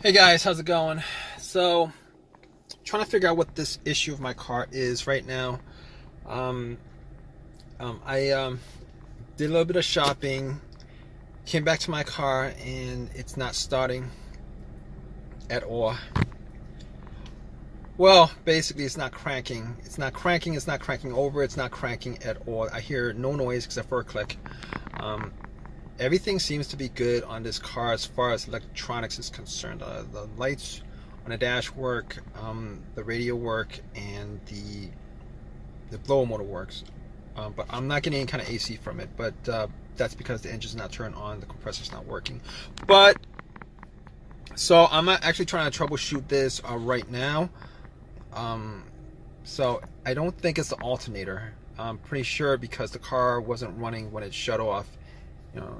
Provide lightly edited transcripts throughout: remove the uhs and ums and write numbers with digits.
Hey guys, how's it going? So, trying to figure out what this issue of my car is right now. Um, I did a little bit of shopping, came back to my car, and it's not starting at all. Well, basically, it's not cranking. It's not cranking. It's not cranking over. It's not cranking at all. I hear no noise except for a click. Um, Everything seems to be good on this car as far as electronics is concerned. The lights on the dash work, the radio work, and the blower motor works. But I'm not getting any kind of AC from it. But that's because the engine's not turned on, the compressor's not working. But so I'm actually trying to troubleshoot this right now. So I don't think it's the alternator. I'm pretty sure because the car wasn't running when it shut off.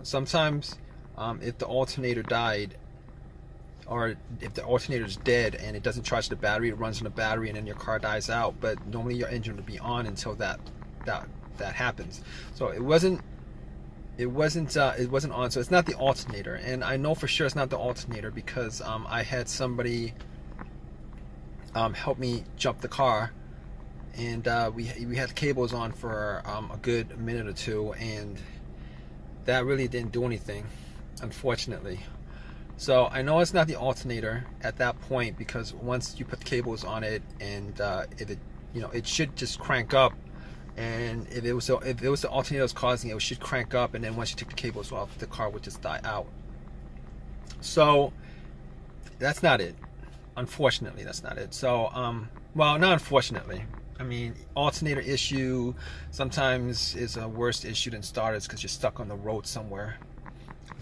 Sometimes if the alternator died, or if the alternator is dead and it doesn't charge the battery, it runs on the battery and then your car dies out. But normally your engine will be on until that happens. So it wasn't on. So it's not the alternator, and I know for sure it's not the alternator because I had somebody help me jump the car, and we had cables on for a good minute or two, and that really didn't do anything, unfortunately. So I know it's not the alternator at that point, because once you put the cables on it, and if it, it should just crank up, and if it was the alternator that's causing it, it should crank up, and then once you take the cables off, the car would just die out. So that's not it. Unfortunately, that's not it. So well, not unfortunately. I mean, alternator issue sometimes is a worse issue than starters because you're stuck on the road somewhere.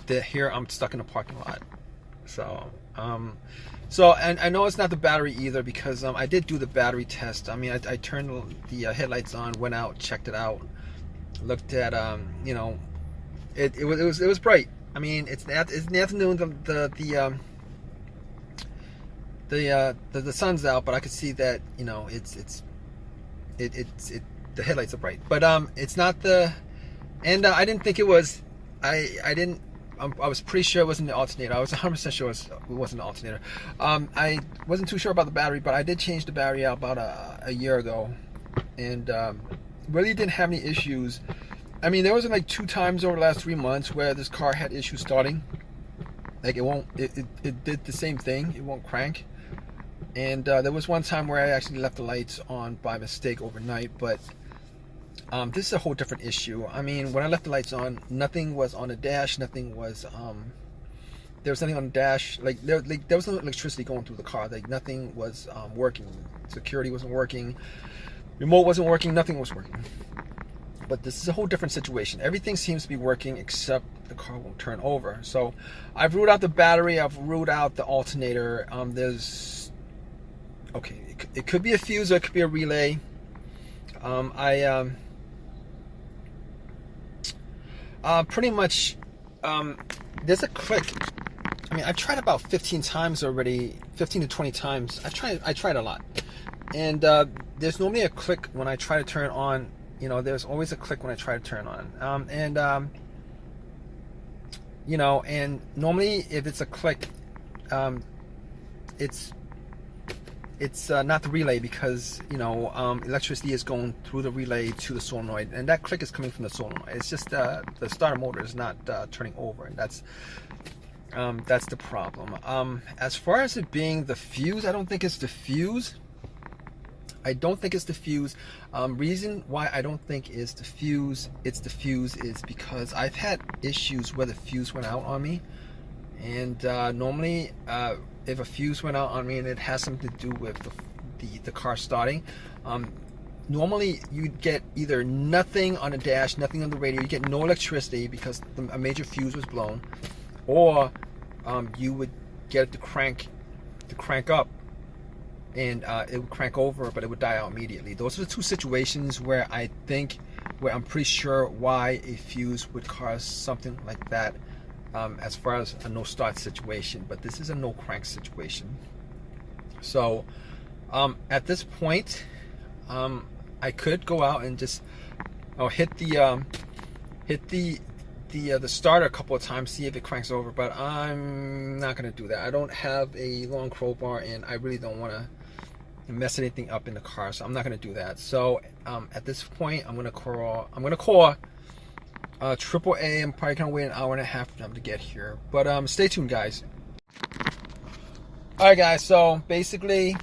Here I'm stuck in a parking lot. So, and I know it's not the battery either, because I did do the battery test. I mean, I turned the headlights on, went out, checked it out, looked at it was bright. I mean, it's in the afternoon. The sun's out, but I could see that the headlights are bright, but it's not the, and I didn't think it was. I was pretty sure it wasn't the alternator. I was 100% sure it wasn't the alternator. I wasn't too sure about the battery, but I did change the battery out about a year ago, and really didn't have any issues. I mean, there was like 2 times over the last 3 months where this car had issues starting. Like it did the same thing. It won't crank. And there was one time where I actually left the lights on by mistake overnight, but this is a whole different issue. I mean, when I left the lights on, nothing was on the dash, nothing was, there was nothing on the dash, there was no electricity going through the car, like nothing was working. Security wasn't working, remote wasn't working, nothing was working. But this is a whole different situation. Everything seems to be working except the car won't turn over. So I've ruled out the battery, I've ruled out the alternator. Okay, it could be a fuse or it could be a relay. Pretty much, there's a click. I mean, I've tried about 15 times already, 15 to 20 times. I tried a lot. And there's normally a click when I try to turn on. There's always a click when I try to turn on. And normally if it's a click, it's not the relay, because electricity is going through the relay to the solenoid, and that click is coming from the solenoid. It's just the starter motor is not turning over, and that's the problem. As far as it being the fuse, I don't think it's the fuse. Reason why I don't think it's the fuse is because I've had issues where the fuse went out on me, and normally if a fuse went out on me and it has something to do with the car starting, normally you'd get either nothing on the dash, nothing on the radio, you get no electricity because a major fuse was blown, or you would get it to crank up, and it would crank over, but it would die out immediately. Those are the 2 situations where I'm pretty sure why a fuse would cause something like that, as far as a no start situation. But this is a no crank situation. So at this point, I could go out and just hit the the starter a couple of times, see if it cranks over, but I'm not gonna do that. I don't have a long crowbar, and I really don't want to mess anything up in the car, so I'm not gonna do that. So at this point, I'm gonna call AAA. I'm probably gonna wait an hour and a half for them to get here, but stay tuned, guys. All right, guys. So basically,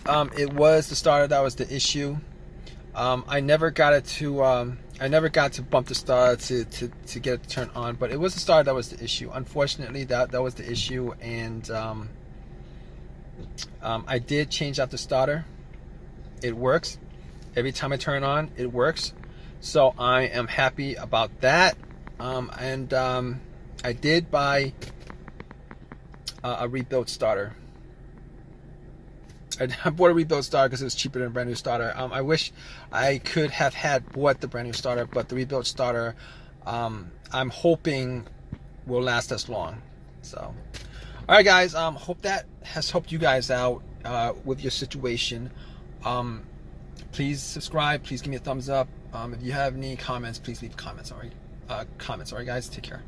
it was the starter that was the issue. I never got to bump the starter to get it to turn on, but it was the starter that was the issue. Unfortunately, that was the issue, and I did change out the starter. It works. Every time I turn it on, it works. So I am happy about that. I did buy a rebuilt starter. I bought a rebuilt starter because it was cheaper than a brand new starter. I wish I could have bought the brand new starter, but the rebuilt starter, I'm hoping will last as long. So, all right, guys. Hope that has helped you guys out with your situation. Please subscribe. Please give me a thumbs up. If you have any comments, please leave comments. All right, guys. Take care.